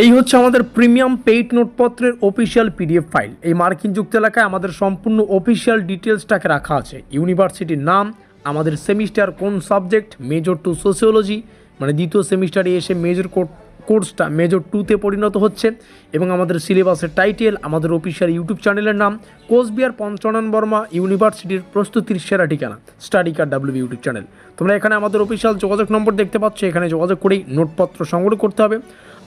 এই হচ্ছে আমাদের প্রিমিয়াম পেইড নোটপত্রের অফিসিয়াল পিডিএফ ফাইল। এই মার্কিন যুক্ত এলাকায় আমাদের সম্পূর্ণ অফিসিয়াল ডিটেলসটাকে রাখা আছে। ইউনিভার্সিটির নাম, আমাদের সেমিস্টার কোন সাবজেক্ট, মেজর টু সোসিওলজি, মানে দ্বিতীয় সেমিস্টারে এসে মেজর কোর্সটা মেজর 2তে পরিণত হচ্ছে, এবং আমাদের সিলেবাসের টাইটেল, আমাদের অফিসিয়াল ইউটিউব চ্যানেলের নাম কোচবিহার পঞ্চানন বর্মা ইউনিভার্সিটির প্রস্তুতির সেরা ঠিকানা study card W YouTube channel. তোমরা এখানে আমাদের অফিসিয়াল যোগাযোগ নম্বর দেখতে পাচ্ছ, এখানে যোগাযোগ করেই নোটপত্র সংগ্রহ করতে হবে।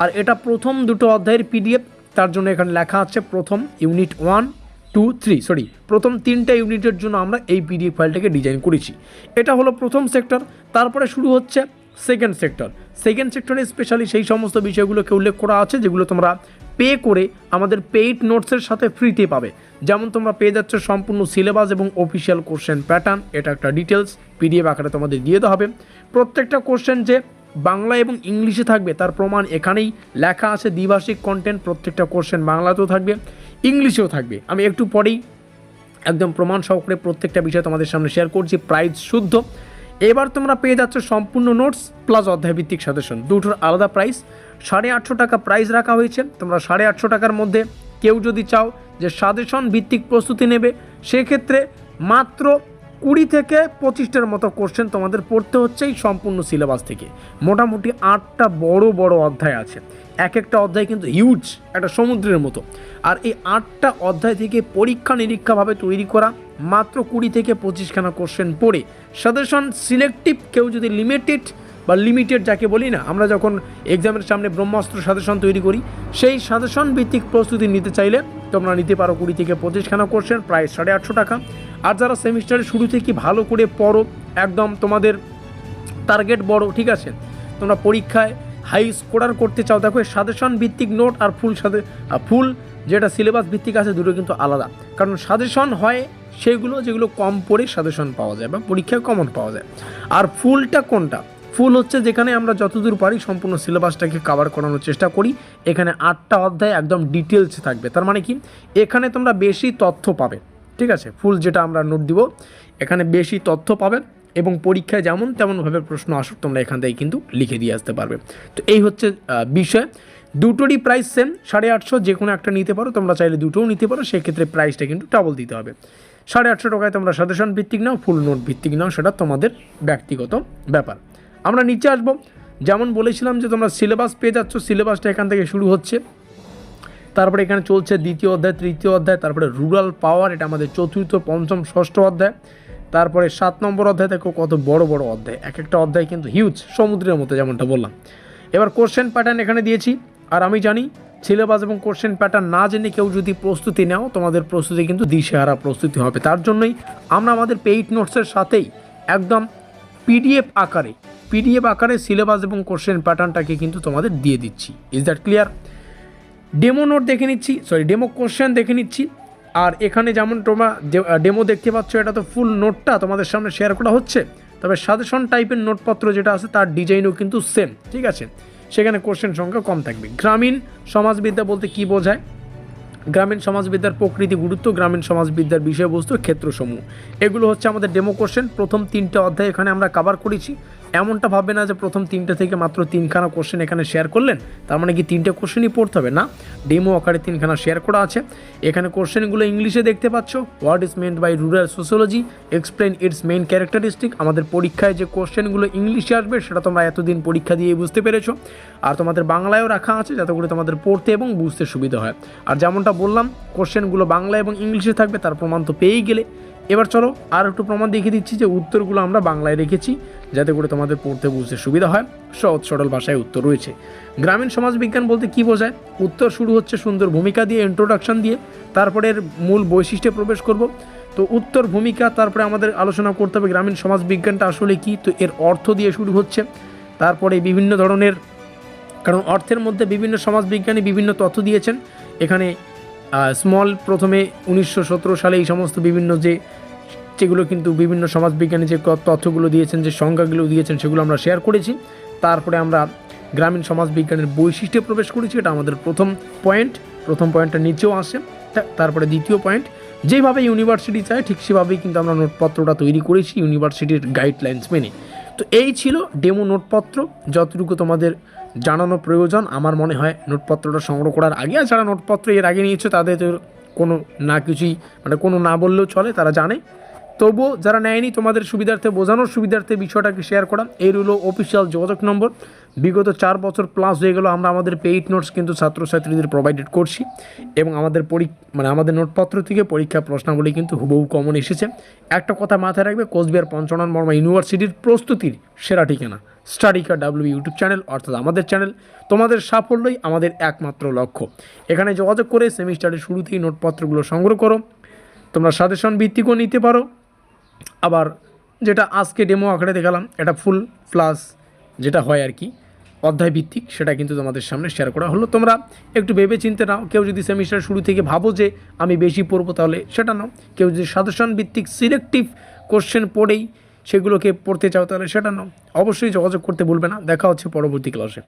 আর এটা প্রথম দুটো অধ্যায়ের পিডিএফ, তার জন্য এখানে লেখা আছে প্রথম ইউনিট 1, 2, 3 প্রথম 3টা ইউনিটের জন্য আমরা এই পিডিএফ ফাইলটাকে ডিজাইন করেছি। এটা হলো প্রথম সেক্টর। তারপরে শুরু হচ্ছে সেকেন্ড সেক্টর। সেকেন্ড সেক্টরে স্পেশালি সেই সমস্ত বিষয়গুলোকে উল্লেখ করা আছে যেগুলো তোমরা পে করে আমাদের পেইড নোটসের সাথে ফ্রিতে পাবে। যেমন তোমরা পেয়ে যাচ্ছ সম্পূর্ণ সিলেবাস এবং অফিসিয়াল কোশ্চেন প্যাটার্ন, এটা একটা ডিটেলস পিডিএফ আকারে তোমাদের দিয়ে দেওয়া হবে। প্রত্যেকটা কোশ্চেন যে বাংলা এবং ইংলিশে থাকবে তার প্রমাণ এখানেই লেখা আছে। দ্বিভাষিক কন্টেন্ট, প্রত্যেকটা কোশ্চেন বাংলাতেও থাকবে, ইংলিশেও থাকবে। আমি একটু পরেই একদম প্রমাণ সহকারে প্রত্যেকটা বিষয় তোমাদের সামনে শেয়ার করছি, প্রাইস শুদ্ধ। এবার তোমরা পেয়ে যাচ্ছ সম্পূর্ণ নোটস প্লাস অধ্যায়ভিত্তিক সাজেশন, দুটোর আলাদা প্রাইস। 850 টাকা প্রাইস রাখা হয়েছে। তোমরা 850 টাকার মধ্যে কেউ যদি চাও যে সাজেশন ভিত্তিক প্রস্তুতি নেবে, সেক্ষেত্রে মাত্র 20 থেকে 25টার মতো কোশ্চেন তোমাদের পড়তে হচ্ছে এই সম্পূর্ণ সিলেবাস থেকে। মোটামুটি 8টা বড় বড় অধ্যায় আছে, এক একটা অধ্যায় কিন্তু হিউজ, একটা সমুদ্রের মতো। আর এই 8টা অধ্যায় থেকে পরীক্ষা নিরীক্ষাভাবে তৈরি করা মাত্র 20 থেকে 25খানা কোশ্চেন পড়ে সাজেশন সিলেক্টিভ, কেউ যদি লিমিটেড যাকে বলি না আমরা, যখন এক্সামের সামনে ব্রহ্মাস্ত্র সাজেশন তৈরি করি, সেই সাজেশন ভিত্তিক প্রস্তুতি নিতে চাইলে তোমরা নিতে পারো 20 থেকে 25খানা কোশ্চেন, প্রায় 850 টাকা। আর যারা সেমিস্টারের শুরু থেকে ভালো করে পড়ো, একদম তোমাদের টার্গেট বড়, ঠিক আছে, তোমরা পরীক্ষায় হাই স্কোরার করতে চাও, দেখো সাজেশন ভিত্তিক নোট আর ফুল যেটা সিলেবাস ভিত্তিক আছে দুটো কিন্তু আলাদা। কারণ সাজেশন হয় সেগুলো যেগুলো কম পড়ে সাজেশন পাওয়া যায় বা পরীক্ষায় কমন পাওয়া যায়। আর ফুলটা কোনটা? ফুল হচ্ছে যেখানে আমরা যতদূর পারি সম্পূর্ণ সিলেবাসটাকে কভার করানোর চেষ্টা করি। এখানে 8টা অধ্যায় একদম ডিটেলস থাকবে। তার মানে কি, এখানে তোমরা বেশি তথ্য পাবে, ঠিক আছে। ফুল যেটা আমরা নোট দিব, এখানে বেশি তথ্য পাবে এবং পরীক্ষায় যেমন তেমনভাবে প্রশ্ন আসুক তোমরা এখান থেকে কিন্তু লিখে দিয়ে আসতে পারবে। তো এই হচ্ছে বিষয়। দুটোরই প্রাইস সেম, 850, যে কোনো একটা নিতে পারো। তোমরা চাইলে দুটোও নিতে পারো, সেক্ষেত্রে প্রাইসটা কিন্তু ডাবল দিতে হবে। 850 টাকায় তোমরা সাজেশন ভিত্তিক নাও, ফুল নোট ভিত্তিক নাও, সেটা তোমাদের ব্যক্তিগত ব্যাপার। আমরা নিচে আসবো। যেমন বলেছিলাম যে তোমরা সিলেবাস পেয়ে যাচ্ছ, সিলেবাসটা এখান থেকে শুরু হচ্ছে। তারপরে এখানে চলছে দ্বিতীয় অধ্যায়, তৃতীয় অধ্যায়, তারপরে রুরাল পাওয়ার, এটা আমাদের চতুর্থ, পঞ্চম, ষষ্ঠ অধ্যায়। তারপরে 7 নম্বর অধ্যায় দেখো কত বড় বড় অধ্যায়, এক একটা অধ্যায় কিন্তু হিউজ, সমুদ্রের মতো যেমনটা বললাম। এবার কোশ্চেন প্যাটার্ন এখানে দিয়েছি। আর আমি জানি সিলেবাস এবং কোশ্চেন প্যাটার্ন না জেনে কেউ যদি প্রস্তুতি নাও, তোমাদের প্রস্তুতি কিন্তু দিশেহারা প্রস্তুতি হবে। তার জন্যই আমরা আমাদের পেইড নোটসের সাথেই একদম পিডিএফ আকারে সিলেবাস এবং কোশ্চেন প্যাটার্নটাকে কিন্তু তোমাদের দিয়ে দিচ্ছি। Is that clear? Demo note দেখে নিচ্ছি, ডেমো কোশ্চেন দেখে নিচ্ছি। আর এখানে যেমন তোমরা ডেমো দেখতে পাচ্ছ, এটা তো ফুল নোটটা তোমাদের সামনে শেয়ার করা হচ্ছে। তবে সাজেশন টাইপের নোটপত্র যেটা আছে তার ডিজাইনও কিন্তু সেম, ঠিক আছে। সেখানে কোশ্চেন সংখ্যা কম থাকবে। গ্রামীণ সমাজবিদ্যা বলতে কি বোঝায়? গ্রামীণ সমাজবিদ্যার প্রকৃতি, গুরুত্ব, গ্রামীণ সমাজবিদ্যার বিষয়বস্তু, ক্ষেত্রসমূহ, এগুলো হচ্ছে আমাদের ডেমো কোশ্চেন। প্রথম 3টে অধ্যায় এখানে আমরা কভার করেছি। এমনটা ভাববে না যে প্রথম 3টে থেকে মাত্র 3খানা কোশ্চেন এখানে শেয়ার করলেন, তার মানে কি 3টে কোশ্চেনই পড়তে হবে না। ডেমো আকারে 3খানা শেয়ার করা আছে। এখানে কোশ্চেনগুলো ইংলিশে দেখতে পাচ্ছ। What is meant by rural sociology, explain its main characteristic. আমাদের পরীক্ষায় যে কোশ্চেনগুলো ইংলিশে আসবে সেটা তোমরা এতদিন পরীক্ষা দিয়ে বুঝতে পেরেছো। আর তোমাদের বাংলায়ও রাখা আছে যাতে করে তোমাদের পড়তে এবং বুঝতে সুবিধা হয়। আর যেমনটা বললাম, কোশ্চেনগুলো বাংলা এবং ইংলিশে থাকবে, তার প্রমাণ তো পেয়েই গেলে। এবার চলো আর একটু প্রমাণ দেখিয়ে দিচ্ছি যে উত্তরগুলো আমরা বাংলায় রেখেছি যাতে করে তোমাদের পড়তে বুঝতে সুবিধা হয়। সহজ সরল ভাষায় উত্তর রয়েছে। গ্রামীণ সমাজবিজ্ঞান বলতে কি বোঝায়? উত্তর শুরু হচ্ছে সুন্দর ভূমিকা দিয়ে, ইন্ট্রোডাকশন দিয়ে, তারপরে এর মূল বৈশিষ্ট্যে প্রবেশ করব। তো উত্তর, ভূমিকা, তারপরে আমাদের আলোচনা করতে হবে গ্রামীণ সমাজবিজ্ঞানটা আসলে কি, তো এর অর্থ দিয়ে শুরু হচ্ছে। তারপরে বিভিন্ন ধরনের, কারণ অর্থের মধ্যে বিভিন্ন সমাজবিজ্ঞানী বিভিন্ন তথ্য দিয়েছেন। এখানে স্মল, প্রথমে 1917 সালে এই সমস্ত বিভিন্ন যেগুলো কিন্তু বিভিন্ন সমাজবিজ্ঞানী যে তথ্যগুলো দিয়েছেন, যে সংজ্ঞাগুলো দিয়েছেন, সেগুলো আমরা শেয়ার করেছি। তারপরে আমরা গ্রামীণ সমাজবিজ্ঞানের বৈশিষ্ট্যে প্রবেশ করেছি, এটা আমাদের প্রথম পয়েন্টটা নিচেও আসে। তারপরে দ্বিতীয় পয়েন্ট, যেভাবে ইউনিভার্সিটি চায় ঠিক সেভাবেই কিন্তু আমরা নোটপত্রটা তৈরি করেছি ইউনিভার্সিটির গাইডলাইন্স মেনে। তো এই ছিল ডেমো নোটপত্র। যতটুকু তোমাদের জানানো প্রয়োজন আমার মনে হয় নোটপত্রটা সংগ্রহ করার আগে। আর যারা নোটপত্র এর আগে নিয়েছে তাদের তো কোনো না কিছুই মানে কোনো না বললেও চলে, তারা জানে। তবুও যারা নেয়নি তোমাদের সুবিধার্থে, বোঝানোর সুবিধার্থে বিষয়টাকে শেয়ার করা। এই হলো অফিসিয়াল যোগাযোগ নম্বর। বিগত 4 বছর প্লাস হয়ে গেল আমরা আমাদের পেইড নোটস কিন্তু ছাত্রছাত্রীদের প্রোভাইডেড করছি, এবং আমাদের আমাদের নোটপত্র থেকে পরীক্ষা প্রশ্নাবলী কিন্তু হুবহু কমন এসেছে। একটা কথা মাথায় রাখবে, কোচবিহার পঞ্চনন বর্মা ইউনিভার্সিটির প্রস্তুতির সেরা ঠিকানা স্টাডিকা ডাব্লিউ ইউটিউব চ্যানেল, অর্থাৎ আমাদের চ্যানেল। তোমাদের সাফল্যই আমাদের একমাত্র লক্ষ্য। এখানে যোগাযোগ করে সেমিস্টারের শুরুতেই নোটপত্রগুলো সংগ্রহ করো। তোমরা সাজেশন ভিত্তিকও নিতে পারো, আবার যেটা আজকে ডেমো আকারে দেখালাম এটা ফুল প্লাস যেটা হয় আর কি অধ্যায় ভিত্তিক, সেটা কিন্তু তোমাদের সামনে শেয়ার করা হলো। তোমরা একটু ভেবে চিন্তে নাও। কেউ যদি সেমিস্টার শুরু থেকে ভাবো যে আমি বেশি পড়বো তাহলে সেটা নাও। কেউ যদি সাজেশন ভিত্তিক সিলেক্টিভ কোশ্চেন পড়েই সেগুলোকে পড়তে চাও তাহলে সেটা নাও। অবশ্যই যোগাযোগ করতে ভুলবে না। দেখা হচ্ছে পরবর্তী ক্লাসে।